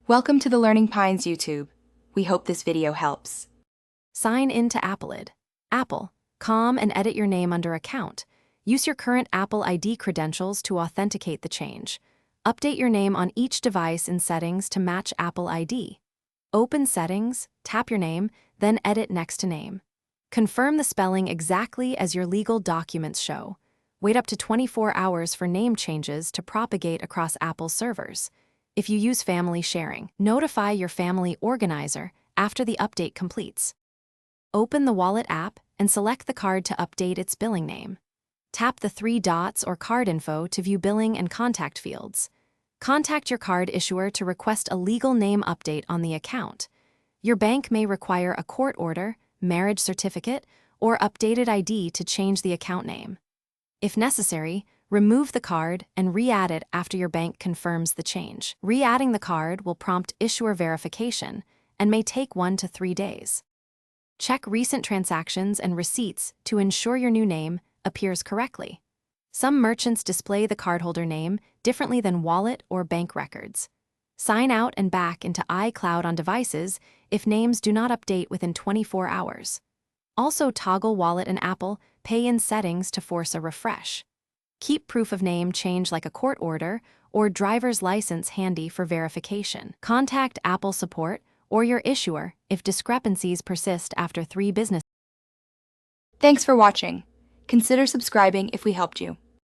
Welcome to the Learning Pines YouTube. We hope this video helps. Sign in to Apple. Apple. And edit your name under account. Use your current Apple ID credentials to authenticate the change. Update your name on each device in Settings to match Apple ID. Open Settings, tap your name, then Edit next to name. Confirm the spelling exactly as your legal documents show. Wait up to 24 hours for name changes to propagate across Apple's servers. If you use family sharing, notify your family organizer after the update completes. Open the Wallet app and select the card to update its billing name. Tap the 3 dots or card info to view billing and contact fields. Contact your card issuer to request a legal name update on the account. Your bank may require a court order, marriage certificate, or updated ID to change the account name. If necessary, remove the card and re-add it after your bank confirms the change. Re-adding the card will prompt issuer verification and may take 1 to 3 days. Check recent transactions and receipts to ensure your new name appears correctly. Some merchants display the cardholder name differently than wallet or bank records. Sign out and back into iCloud on devices if names do not update within 24 hours. Also toggle Wallet and Apple Pay in settings to force a refresh. Keep proof of name change like a court order or driver's license handy for verification. Contact Apple support or your issuer if discrepancies persist after 3 business. Thanks for watching. Consider subscribing if we helped you.